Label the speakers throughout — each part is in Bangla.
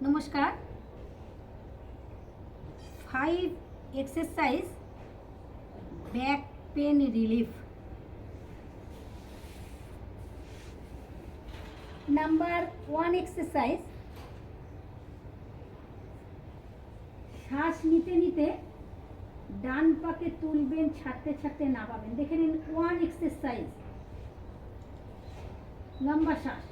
Speaker 1: নমস্কার। 5 exercise back pain relief. Number 1 exercise, শ্বাস নিতে নিতে ডান পাকে তুলবেন, ছাড়তে ছাড়তে নামাবেন। দেখে নিন 1 এক্সারসাইজ। লম্বা শ্বাস।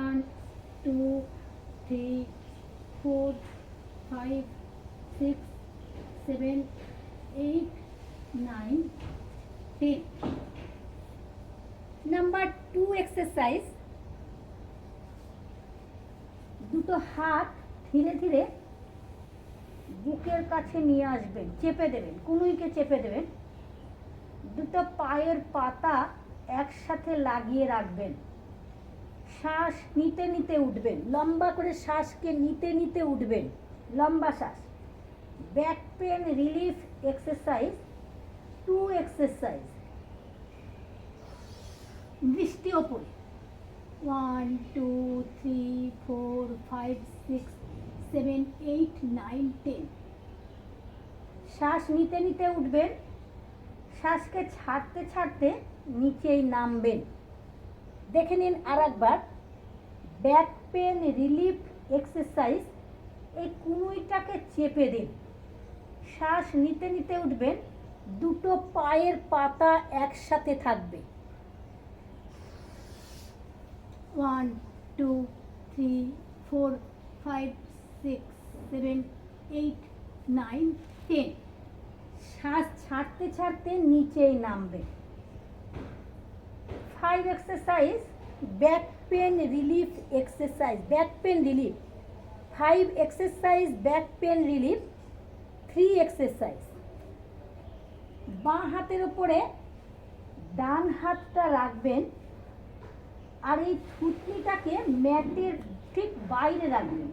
Speaker 1: One, two, three, four, five, six, seven, 8, 9, 10. Number 2 exercise, দুটো হাত ধীরে ধীরে বুকের কাছে নিয়ে আসবেন, চেপে দেবেন, কনুইকে চেপে দেবেন। দুটো পায়ের পাতা একসাথে লাগিয়ে রাখবেন। শ্বাস নিতে নিতে উঠবেন, লম্বা করে শ্বাসকে নিতে নিতে উঠবেন, লম্বা শ্বাস। Back pain relief exercise 2 exercise. দৃষ্টি ওপরে। 1, 2, 3, 4, 5, 6, 7, 8, 9, 10। শ্বাস নিতে নিতে উঠবেন, শ্বাসকে ছাড়তে ছাড়তে নিচেই নামবেন। দেখে নিন আর একবার। Back pain relief exercise. এই কনুইটাকে চেপে দিন, শ্বাস নিতে নিতে উঠবেন, দুটো পায়ের পাতা একসাথে থাকবে। 1, 2, 3, 4, 5, 6, 7, 8, 9, 10। শ্বাস ছাড়তে ছাড়তে নিচেই নামবে। 5 exercise back pain relief exercise. Back pain relief 5 exercise back pain relief 3 exercise. বাঁ হাতের উপরে ডান হাতটা রাখবেন, আর এই থুতনিটাকে ম্যাটের ঠিক বাইরে রাখবেন।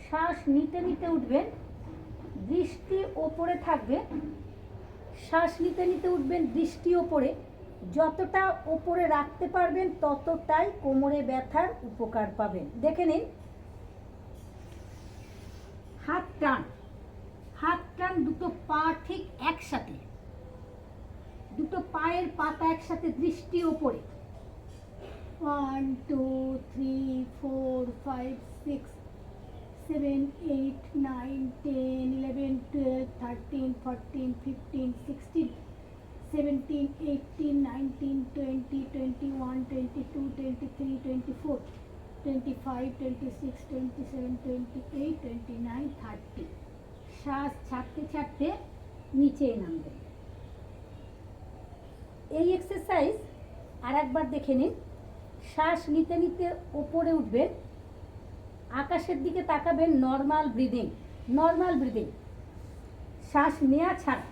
Speaker 1: শ্বাস নিতে নিতে উঠবেন, দৃষ্টি ওপরে থাকবে। শ্বাস নিতে নিতে উঠবেন, দৃষ্টি ওপরে। যতটা ওপরে রাখতে পারবেন ততটাই কোমরে ব্যথার উপকার পাবেন। দেখে নিন। হাত টান, হাত টান, দুটো পা ঠিক একসাথে, দুটো পায়ের পাতা একসাথে, দৃষ্টি ওপরে। 1, 2, 3, 4, 5, 6, 7, 8, 9, 10, 11, 12, 13, 14, 15, 16, 17, 18, 19, 20, 21, 22, 23, 24, 25, 26, 27, 28, 29, 30। শ্বাস ছাড়তে ছাড়তে নিচে নামবে। এই এক্সারসাইজ আর একবার দেখে নিন। শ্বাস নিতে নিতে ওপরে উঠবেন, আকাশের দিকে তাকাবেন, নর্মাল ব্রিদিং, নর্মাল ব্রিদিং। শ্বাস নেওয়া ছাড়া।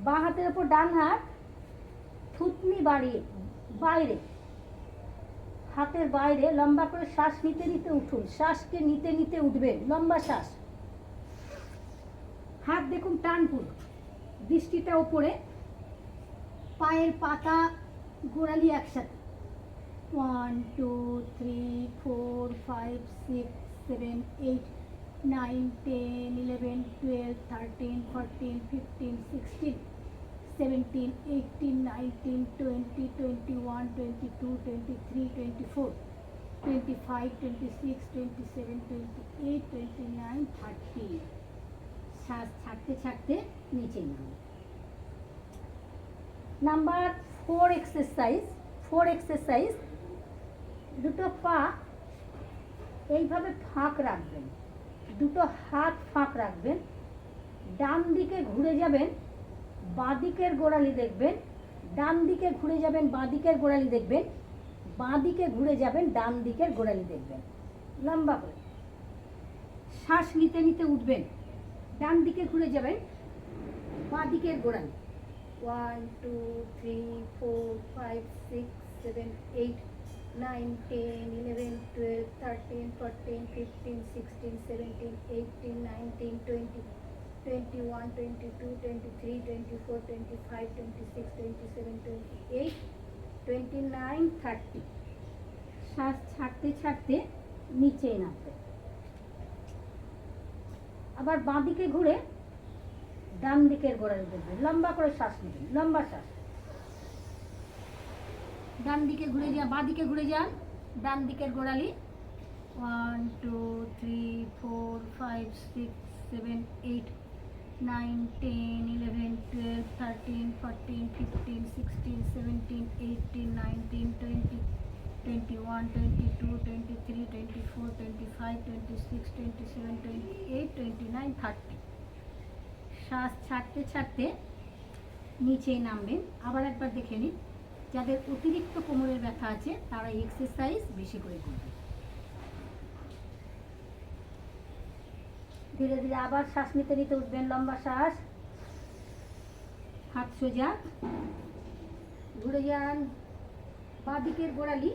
Speaker 1: বাঁ হাতের ওপর ডান হাত, থুতনি বাড়িয়ে বাইরে, হাতের বাইরে, লম্বা করে শ্বাস নিতে নিতে উঠুন। শ্বাসকে নিতে নিতে উঠবেন, লম্বা শ্বাস। হাত দেখুন টান পুরো, দৃষ্টিটা ওপরে, পায়ের পাতা গোড়ালি একসাথে। 1, 2, 3, 4, 5, 6, 7, 8, 9, 10, 11, 12, 13, 14, 15, 16, 17, 18, 19, 20, 21, 22, 23, 24, 25, 26, 27, 28, 29, 30। শ্বাস ছাড়তে ছাড়তে নিচে নামবে। Number 4 exercise. 4 এক্সারসাইজ, দুটো পা এইভাবে ফাঁক রাখবেন, দুটো হাত ফাঁক রাখবেন, ডান দিকে ঘুরে যাবেন, বাঁ দিকের গোড়ালি দেখবেন, ডান দিকে ঘুরে যাবেন, বাঁ দিকের গোড়ালি দেখবেন, বাঁ দিকে ঘুরে যাবেন, ডান দিকের গোড়ালি দেখবেন, লম্বা করে। শ্বাস নিতে নিতে উঠবেন, ডান দিকে ঘুরে যাবেন, বাঁ দিকের গোড়ালি। 1, 2, 3, 4, 5, 6, 7, 8, 9, 10, 11, 12, 13, 14, 15, 16, 17, 18, 19, 20, 21, 22, 23, 24, 25, 26, 27, 28, 29, 30। শ্বাস ছাড়তে ছাড়তে নিচে নামবে। আবার বাঁ দিকে ঘুরে ডান দিকের গোড়ালি দেখবেন, লম্বা করে শ্বাস নেবেন, লম্বা শ্বাস। ডান দিকে ঘুরে যান, বাঁ দিকে ঘুরে যান, ডান দিকের গোড়ালি। 1, 2, 3, 4, 5, 6, 7, 8, 9, 10, 11, 12, 13, 14, 15, 16, 17, 18, 19, 20, 21, 22, 23, 24, 25, 26, 27, 28, 29, 30। শ্বাস ছাড়তে ছাড়তে নিচেই নামবেন। আবার একবার দেখে নিন, যাদের অতিরিক্ত কোমরের ব্যথা আছে তারা এই এক্সারসাইজ বেশি করে করবে। ধীরে ধীরে আবার শ্বাস নিতে নিতে উঠবেন, লম্বা শ্বাস। হাত সোজা, ঘুরে যান বাঁ দিকের গোড়ালি।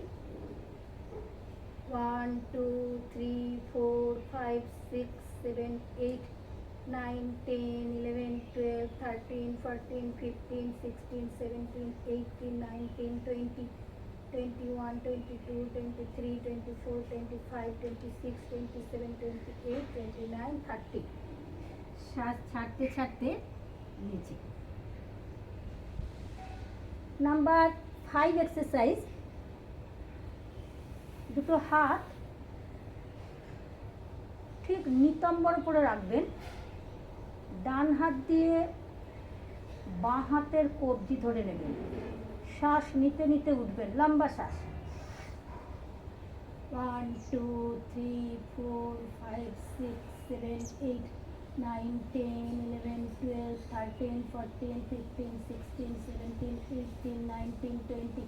Speaker 1: 1, 2, 3, 4, 5, 6, 7, 8, 9, 10, 11, 12, 13, 14, 15, 16, 17, 18, 19, 20, 21, 22, 23, 24, 25, 26, 27, 28, 29, 30। শ্বাস ছাড়তে ছাড়তে নিচে। নাম্বার 5 এক্সারসাইজ, দুটো হাত ঠিক নিতম্বর উপরে রাখবেন। ডান হাত দিয়ে বাঁ হাতের কবজি ধরে নেবেন। শ্বাস নিতে নিতে উঠবেন, লম্বা শ্বাস। 1, 2, 3, 4, 5, 6, 7, 8, 9, 10, 11, 12, 13, 14, 15, 16, 17, 18, 19, 20,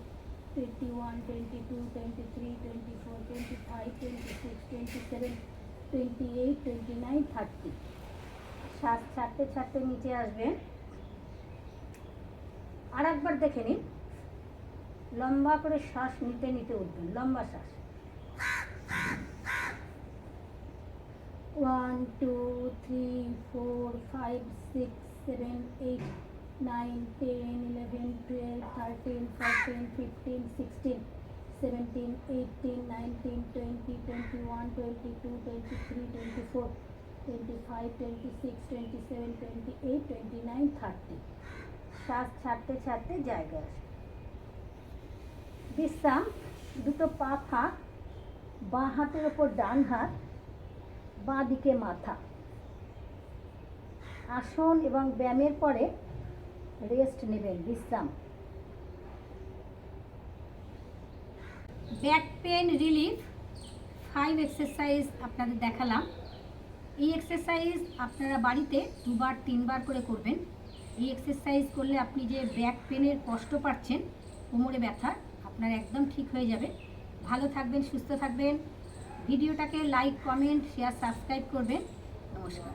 Speaker 1: 21, 22, 23, 24, 25, 26, 27, 28, 29, 30। শ্বাস ছাড়তে ছাড়তে নিচে আসবেন। আর একবার দেখে নিন, লম্বা করে শ্বাস নিতে নিতে উঠবেন, লম্বা শ্বাস। 1, 2, 3, 4, 5, 6, 7, 8, 9, 10, 11, 12, 13, 14, 15, 16, 17, 18, 19, 20, 21, 22, 23, 24, 25, 26, 27, 28, 29, 30। শ্বাস ছাড়তে ছাড়তে জায়গায় আসে। বিশ্রাম, দুটো পা ফাঁক, বাঁ হাতের ওপর ডান হাত, বাঁ দিকে মাথা। আসন এবং ব্যায়ামের পরে রেস্ট নেবেন, বিশ্রাম। ব্যাক পেন রিলিফ 5 এক্সারসাইজ আপনাদের দেখালাম। এই এক্সারসাইজ আপনারা বাড়িতে 2বার 3বার করে করবেন। এই এক্সারসাইজ করলে আপনি যে ব্যাক পেনের কষ্ট পাচ্ছেন, কোমরে ব্যথা, আপনার একদম ঠিক হয়ে যাবে। ভালো থাকবেন, সুস্থ থাকবেন। ভিডিওটাকে লাইক, কমেন্ট, শেয়ার, সাবস্ক্রাইব করবেন। নমস্কার।